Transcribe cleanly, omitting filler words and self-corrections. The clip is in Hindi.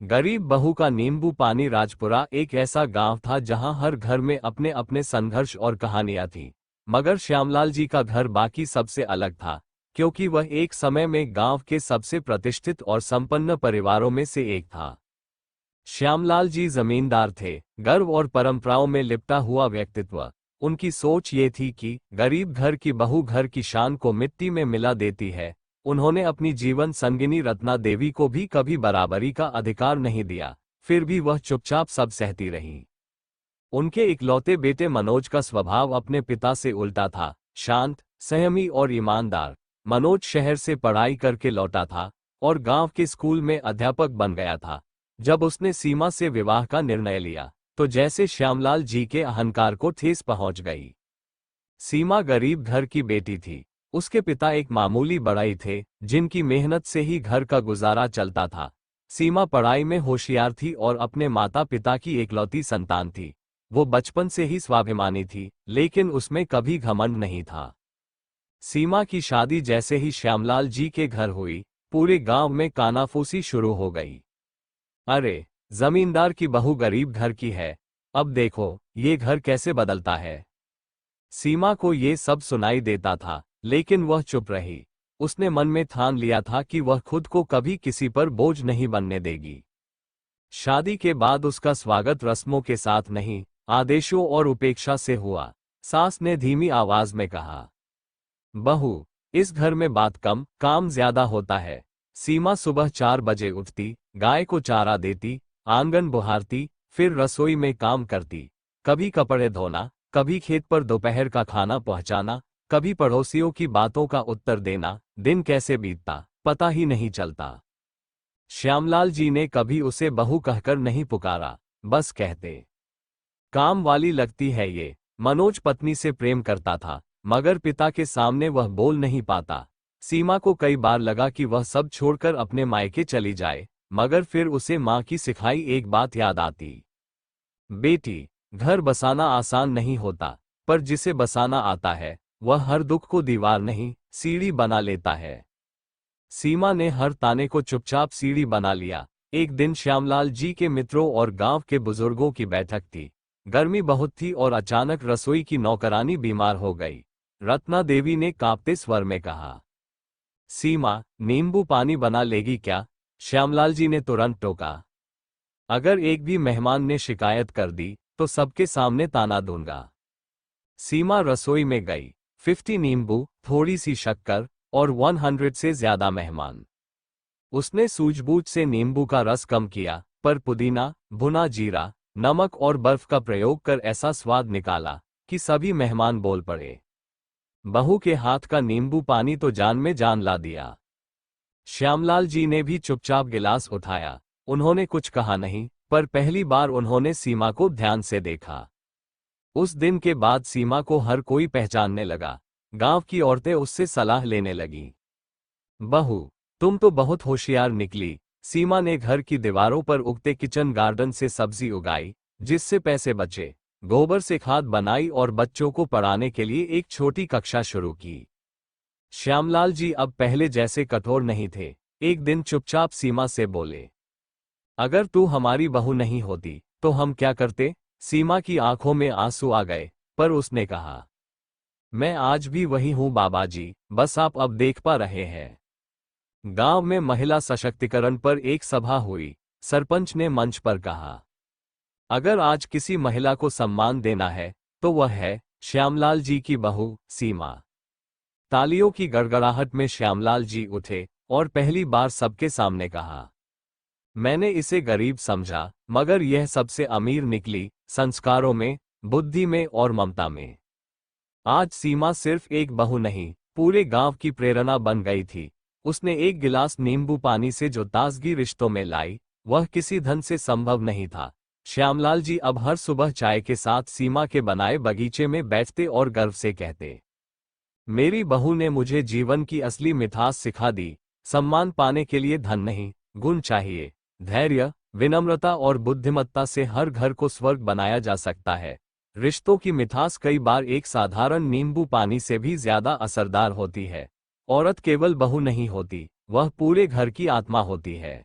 गरीब बहू का नींबू पानी। राजपुरा एक ऐसा गांव था जहां हर घर में अपने अपने संघर्ष और कहानियां थी। मगर श्यामलाल जी का घर बाकी सबसे अलग था, क्योंकि वह एक समय में गांव के सबसे प्रतिष्ठित और संपन्न परिवारों में से एक था। श्यामलाल जी जमींदार थे, गर्व और परंपराओं में लिपटा हुआ व्यक्तित्व। उनकी सोच ये थी कि गरीब घर की बहू घर की शान को मिट्टी में मिला देती है। उन्होंने अपनी जीवन संगिनी रत्ना देवी को भी कभी बराबरी का अधिकार नहीं दिया, फिर भी वह चुपचाप सब सहती रही। उनके इकलौते बेटे मनोज का स्वभाव अपने पिता से उल्टा था, शांत, संयमी और ईमानदार। मनोज शहर से पढ़ाई करके लौटा था और गांव के स्कूल में अध्यापक बन गया था। जब उसने सीमा से विवाह का निर्णय लिया, तो जैसे श्यामलाल जी के अहंकार को ठेस पहुंच गई। सीमा गरीब घर की बेटी थी। उसके पिता एक मामूली बढ़ई थे, जिनकी मेहनत से ही घर का गुजारा चलता था। सीमा पढ़ाई में होशियार थी और अपने माता पिता की एकलौती संतान थी। वो बचपन से ही स्वाभिमानी थी, लेकिन उसमें कभी घमंड नहीं था। सीमा की शादी जैसे ही श्यामलाल जी के घर हुई, पूरे गांव में कानाफूसी शुरू हो गई। अरे, जमींदार की बहू गरीब घर की है, अब देखो ये घर कैसे बदलता है। सीमा को ये सब सुनाई देता था, लेकिन वह चुप रही। उसने मन में ठान लिया था कि वह खुद को कभी किसी पर बोझ नहीं बनने देगी। शादी के बाद उसका स्वागत रस्मों के साथ नहीं, आदेशों और उपेक्षा से हुआ। सास ने धीमी आवाज में कहा, बहू, इस घर में बात कम, काम ज्यादा होता है। सीमा सुबह 4 बजे उठती, गाय को चारा देती, आंगन बुहारती, फिर रसोई में काम करती। कभी कपड़े धोना, कभी खेत पर दोपहर का खाना पहुंचाना, कभी पड़ोसियों की बातों का उत्तर देना। दिन कैसे बीतता पता ही नहीं चलता। श्यामलाल जी ने कभी उसे बहू कहकर नहीं पुकारा, बस कहते, काम वाली लगती है ये। मनोज पत्नी से प्रेम करता था, मगर पिता के सामने वह बोल नहीं पाता। सीमा को कई बार लगा कि वह सब छोड़कर अपने मायके चली जाए, मगर फिर उसे माँ की सिखाई एक बात याद आती, बेटी, घर बसाना आसान नहीं होता, पर जिसे बसाना आता है वह हर दुख को दीवार नहीं, सीढ़ी बना लेता है। सीमा ने हर ताने को चुपचाप सीढ़ी बना लिया। एक दिन श्यामलाल जी के मित्रों और गांव के बुजुर्गों की बैठक थी। गर्मी बहुत थी और अचानक रसोई की नौकरानी बीमार हो गई। रत्ना देवी ने कांपते स्वर में कहा, सीमा, नींबू पानी बना लेगी क्या? श्यामलाल जी ने तुरंत टोका, अगर एक भी मेहमान ने शिकायत कर दी तो सबके सामने ताना दूंगा। सीमा रसोई में गई। 50 नींबू, थोड़ी सी शक्कर और 100 से ज्यादा मेहमान। उसने सूझबूझ से नींबू का रस कम किया, पर पुदीना, भुना जीरा, नमक और बर्फ का प्रयोग कर ऐसा स्वाद निकाला कि सभी मेहमान बोल पड़े। बहू के हाथ का नींबू पानी तो जान में जान ला दिया। श्यामलाल जी ने भी चुपचाप गिलास उठाया। उन्होंने कुछ कहा नहीं, पर पहली बार उन्होंने सीमा को ध्यान से देखा। उस दिन के बाद सीमा को हर कोई पहचानने लगा। गांव की औरतें उससे सलाह लेने लगीं। बहू, तुम तो बहुत होशियार निकली। सीमा ने घर की दीवारों पर उगते किचन गार्डन से सब्जी उगाई, जिससे पैसे बचे। गोबर से खाद बनाई और बच्चों को पढ़ाने के लिए एक छोटी कक्षा शुरू की। श्यामलाल जी अब पहले जैसे कठोर नहीं थे। एक दिन चुपचाप सीमा से बोले, अगर तू हमारी बहू नहीं होती तो हम क्या करते? सीमा की आंखों में आंसू आ गए, पर उसने कहा, मैं आज भी वही हूं बाबा जी, बस आप अब देख पा रहे हैं। गांव में महिला सशक्तिकरण पर एक सभा हुई। सरपंच ने मंच पर कहा, अगर आज किसी महिला को सम्मान देना है तो वह है श्यामलाल जी की बहू सीमा। तालियों की गड़गड़ाहट में श्यामलाल जी उठे और पहली बार सबके सामने कहा, मैंने इसे गरीब समझा, मगर यह सबसे अमीर निकली, संस्कारों में, बुद्धि में और ममता में। आज सीमा सिर्फ एक बहू नहीं, पूरे गांव की प्रेरणा बन गई थी। उसने एक गिलास नींबू पानी से जो ताजगी रिश्तों में लाई, वह किसी धन से संभव नहीं था। श्यामलाल जी अब हर सुबह चाय के साथ सीमा के बनाए बगीचे में बैठते और गर्व से कहते, मेरी बहू ने मुझे जीवन की असली मिठास सिखा दी। सम्मान पाने के लिए धन नहीं, गुण चाहिए। धैर्य, विनम्रता और बुद्धिमत्ता से हर घर को स्वर्ग बनाया जा सकता है। रिश्तों की मिठास कई बार एक साधारण नींबू पानी से भी ज्यादा असरदार होती है। औरत केवल बहू नहीं होती, वह पूरे घर की आत्मा होती है।